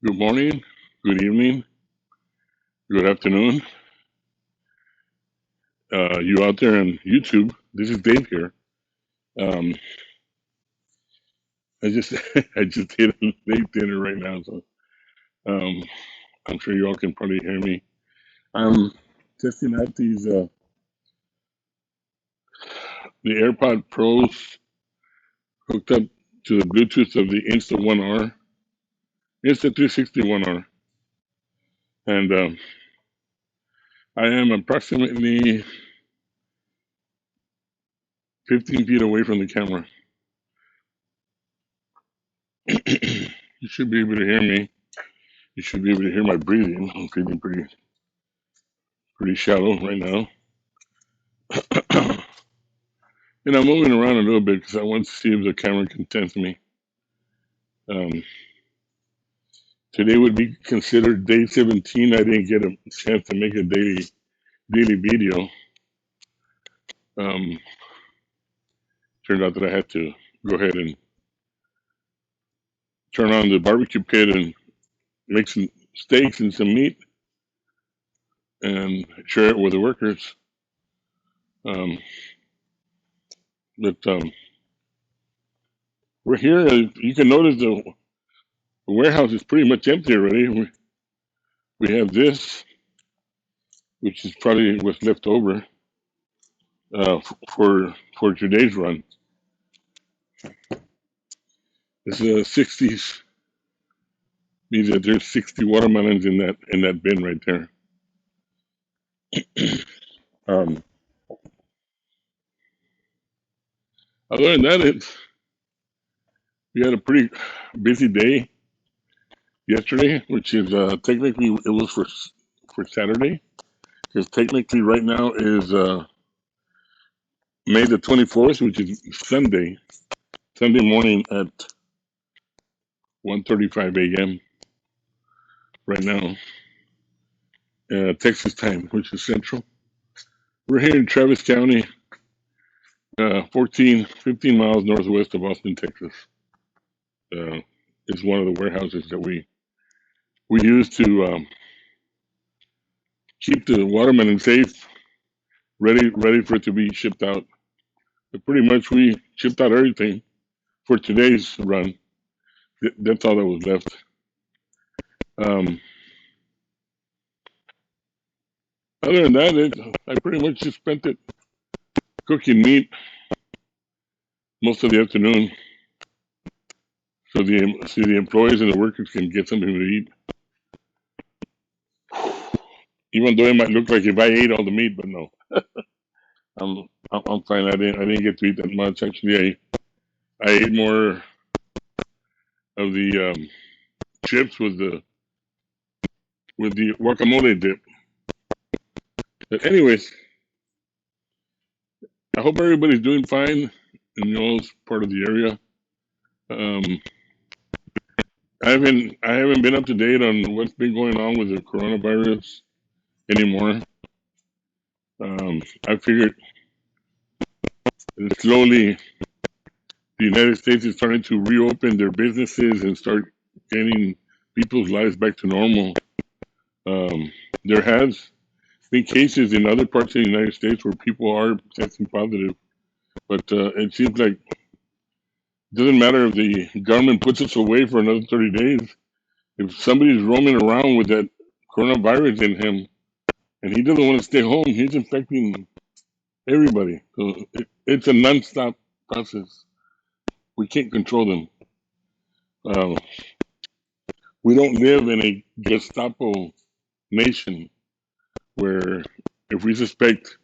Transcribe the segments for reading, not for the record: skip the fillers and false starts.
Good morning, good evening, good afternoon. You out there on YouTube? This is Dave here. Um, I just I just ate a late dinner right now, so um, I'm sure you all can probably hear me. I'm testing out the AirPod Pros hooked up to the Bluetooth of the Insta 1R, Insta 360 1R, and I am approximately 15 feet away from the camera. You should be able to hear me. You should be able to hear my breathing. I'm breathing pretty shallow right now. And I'm moving around a little bit because I want to see if the camera can sense me. Um, Today would be considered day 17. I didn't get a chance to make a daily video. Um, Turned out that I had to go ahead and turn on the barbecue pit and make some steaks and some meat and share it with the workers. Um, but we're here. You can notice the warehouse is pretty much empty already. We have this, which is probably what's left over for today's run. This is a 60s. Means that there's 60 watermelons in that bin right there. Um, Other than that, we had a pretty busy day yesterday, which is technically it was for Saturday, because technically right now is May the 24th, which is Sunday morning at 1:35 a.m. right now, Texas time, which is Central. We're here in Travis County, 15 miles northwest of Austin, Texas. Uh, is one of the warehouses that we use to keep the watermelon safe, ready for it to be shipped out. But pretty much we shipped out everything for today's run. That's all that was left. Um, Other than that, I pretty much just spent it cooking meat most of the afternoon, so the employees and the workers can get something to eat. Even though it might look like if I ate all the meat, but no, I'm fine. I didn't get to eat that much. Actually, I ate more of the chips with the guacamole dip. But anyways, I hope everybody's doing fine in y'all's part of the area. Um, I haven't been up to date on what's been going on with the coronavirus anymore. I figured that slowly the United States is starting to reopen their businesses and start getting people's lives back to normal. There has been cases in other parts of the United States where people are testing positive, but it seems like it doesn't matter if the government puts us away for another 30 days. If somebody's roaming around with that coronavirus in him and he doesn't want to stay home, he's infecting everybody. So it's a non-stop process. We can't control them. Uh, we don't live in a Gestapo nation where if we suspect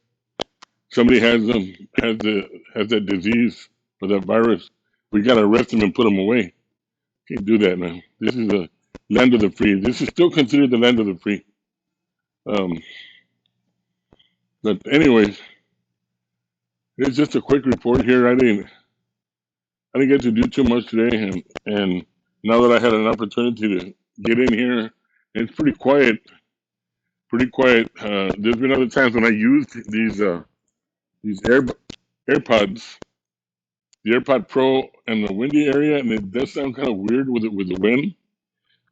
somebody has that disease or that virus, we gotta arrest them and put them away. Can't do that now. This is a land of the free. This is still considered the land of the free. Um, but anyways, it's just a quick report here. I didn't get to do too much today, and now that I had an opportunity to get in here, it's pretty quiet. Pretty quiet. There's been other times when I used these AirPods, the AirPod Pro, and the windy area, and it does sound kind of weird with the wind.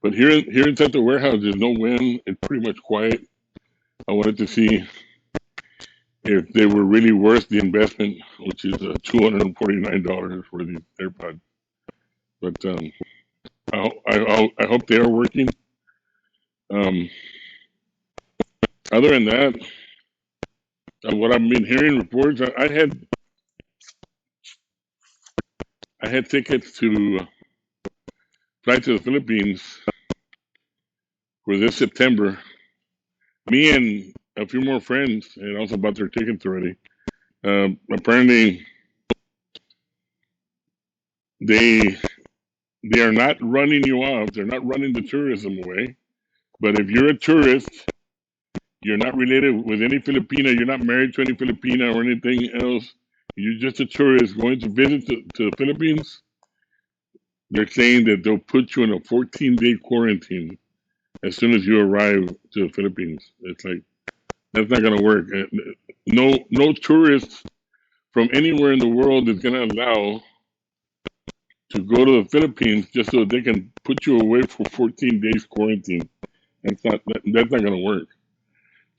But here inside the warehouse, there's no wind. It's pretty much quiet. I wanted to see if they were really worth the investment, which is $249 for the AirPods. But I hope they are working. Um, Other than that, what I've been hearing reports, I had tickets to fly to the Philippines for this September. Me and a few more friends had also bought their tickets already. Apparently, they they are not running you off. They're not running the tourism away. But if you're a tourist, you're not related with any Filipina. You're not married to any Filipina or anything else. You're just a tourist going to visit to the Philippines. They're saying that they'll put you in a 14-day quarantine as soon as you arrive to the Philippines. It's like that's not going to work. No tourist from anywhere in the world is going to allow to go to the Philippines just so they can put you away for 14 days quarantine. That's not going to work.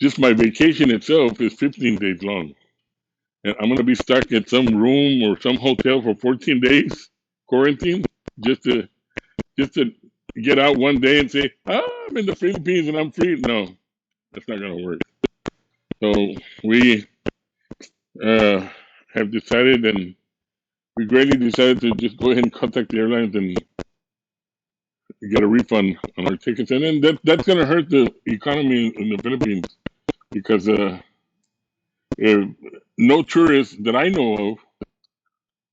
Just my vacation itself is 15 days long, and I'm going to be stuck in some room or some hotel for 14 days quarantine just to just to get out one day and say, I'm in the Philippines and I'm free. No, that's not going to work. So we uh, have decided, and we greatly decided to just go ahead and contact the airlines and get a refund on our tickets. And then that's going to hurt the economy in the Philippines because if no tourists that I know of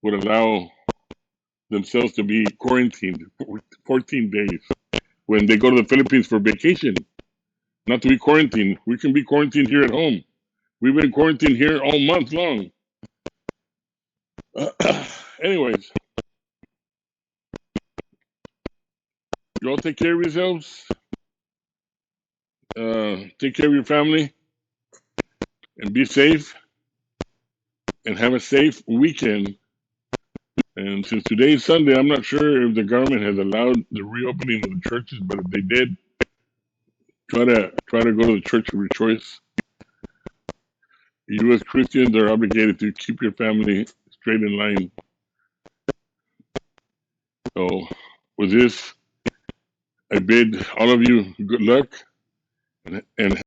would allow themselves to be quarantined for 14 days when they go to the Philippines for vacation, not to be quarantined. We can be quarantined here at home. We've been quarantined here all month long. Anyways, you all take care of yourselves. Take care of your family and be safe and have a safe weekend. And since today is Sunday, I'm not sure if the government has allowed the reopening of the churches, but if they did, try to go to the church of your choice. You as Christians are obligated to keep your family straight in line. So with this, I bid all of you good luck and